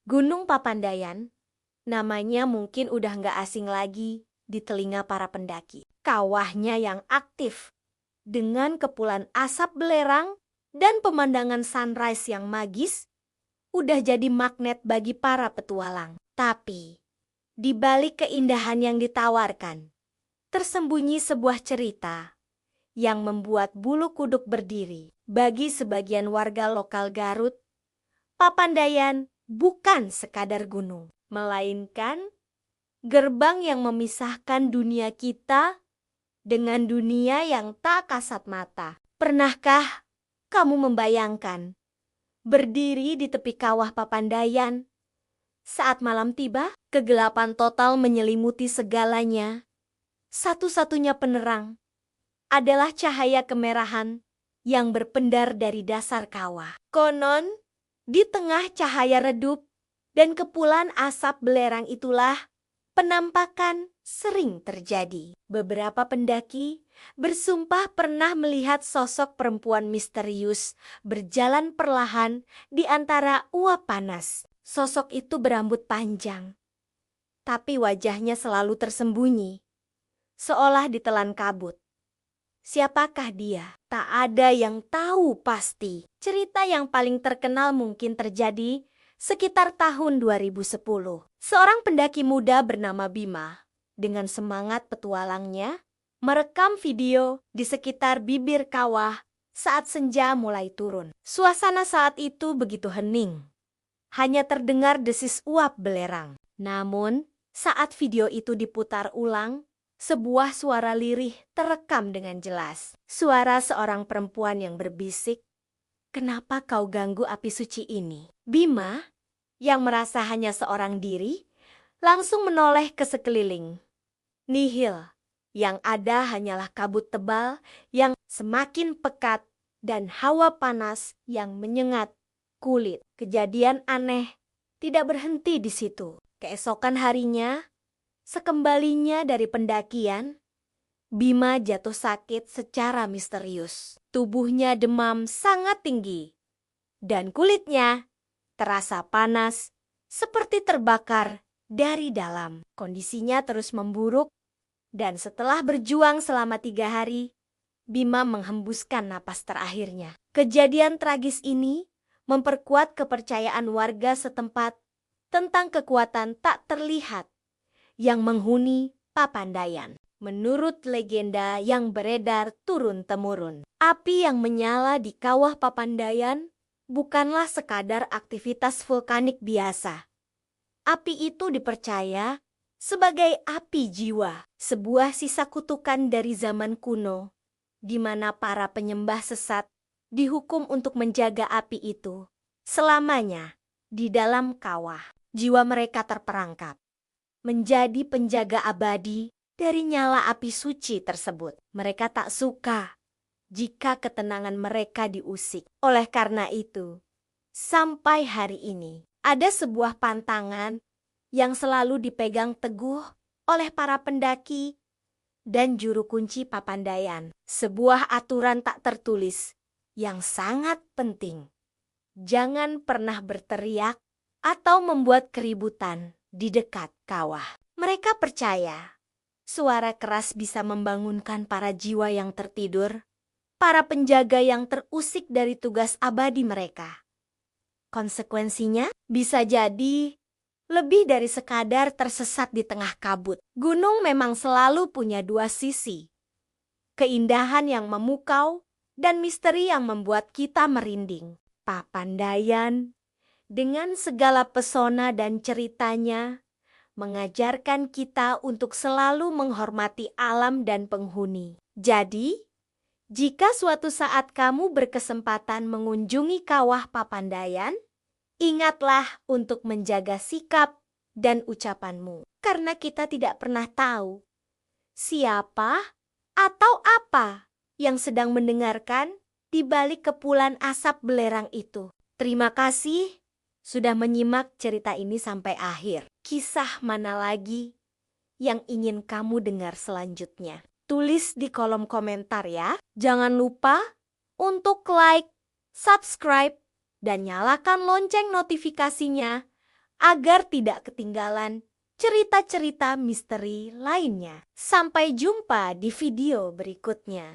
Gunung Papandayan, namanya mungkin udah nggak asing lagi di telinga para pendaki. Kawahnya yang aktif, dengan kepulan asap belerang dan pemandangan sunrise yang magis, udah jadi magnet bagi para petualang. Tapi, di balik keindahan yang ditawarkan, tersembunyi sebuah cerita yang membuat bulu kuduk berdiri. Bagi sebagian warga lokal Garut, Papandayan bukan sekadar gunung, melainkan gerbang yang memisahkan dunia kita dengan dunia yang tak kasat mata. Pernahkah kamu membayangkan berdiri di tepi kawah Papandayan saat malam tiba? Kegelapan total menyelimuti segalanya. Satu-satunya penerang adalah cahaya kemerahan yang berpendar dari dasar kawah. Konon, di tengah cahaya redup dan kepulan asap belerang itulah penampakan sering terjadi. Beberapa pendaki bersumpah pernah melihat sosok perempuan misterius berjalan perlahan di antara uap panas. Sosok itu berambut panjang, tapi wajahnya selalu tersembunyi, seolah ditelan kabut. Siapakah dia? Tak ada yang tahu pasti. Cerita yang paling terkenal mungkin terjadi sekitar tahun 2010. Seorang pendaki muda bernama Bima, dengan semangat petualangnya, merekam video di sekitar bibir kawah saat senja mulai turun. Suasana saat itu begitu hening. Hanya terdengar desis uap belerang. Namun, saat video itu diputar ulang, sebuah suara lirih terekam dengan jelas. Suara seorang perempuan yang berbisik, "Kenapa kau ganggu api suci ini?" Bima, yang merasa hanya seorang diri, langsung menoleh ke sekeliling. Nihil, yang ada hanyalah kabut tebal yang semakin pekat dan hawa panas yang menyengat kulit. Kejadian aneh tidak berhenti di situ. Keesokan harinya, sekembalinya dari pendakian, Bima jatuh sakit secara misterius. Tubuhnya demam sangat tinggi, dan kulitnya terasa panas seperti terbakar dari dalam. Kondisinya terus memburuk, dan setelah berjuang selama 3 hari, Bima menghembuskan napas terakhirnya. Kejadian tragis ini memperkuat kepercayaan warga setempat tentang kekuatan tak terlihat yang menghuni Papandayan. Menurut legenda yang beredar turun-temurun, api yang menyala di kawah Papandayan bukanlah sekadar aktivitas vulkanik biasa. Api itu dipercaya sebagai api jiwa, sebuah sisa kutukan dari zaman kuno, di mana para penyembah sesat dihukum untuk menjaga api itu selamanya di dalam kawah. Jiwa mereka terperangkap, menjadi penjaga abadi dari nyala api suci tersebut. Mereka tak suka jika ketenangan mereka diusik. Oleh karena itu, sampai hari ini, ada sebuah pantangan yang selalu dipegang teguh oleh para pendaki dan juru kunci Papandayan. Sebuah aturan tak tertulis yang sangat penting. Jangan pernah berteriak atau membuat keributan di dekat kawah. Mereka percaya suara keras bisa membangunkan para jiwa yang tertidur, para penjaga yang terusik dari tugas abadi mereka. Konsekuensinya bisa jadi lebih dari sekadar tersesat di tengah kabut. Gunung memang selalu punya dua sisi. Keindahan yang memukau dan misteri yang membuat kita merinding. Papandayan, dengan segala pesona dan ceritanya, mengajarkan kita untuk selalu menghormati alam dan penghuni. Jadi, jika suatu saat kamu berkesempatan mengunjungi kawah Papandayan, ingatlah untuk menjaga sikap dan ucapanmu. Karena kita tidak pernah tahu siapa atau apa yang sedang mendengarkan di balik kepulan asap belerang itu. Terima kasih sudah menyimak cerita ini sampai akhir. Kisah mana lagi yang ingin kamu dengar selanjutnya? Tulis di kolom komentar ya. Jangan lupa untuk like, subscribe, dan nyalakan lonceng notifikasinya agar tidak ketinggalan cerita-cerita misteri lainnya. Sampai jumpa di video berikutnya.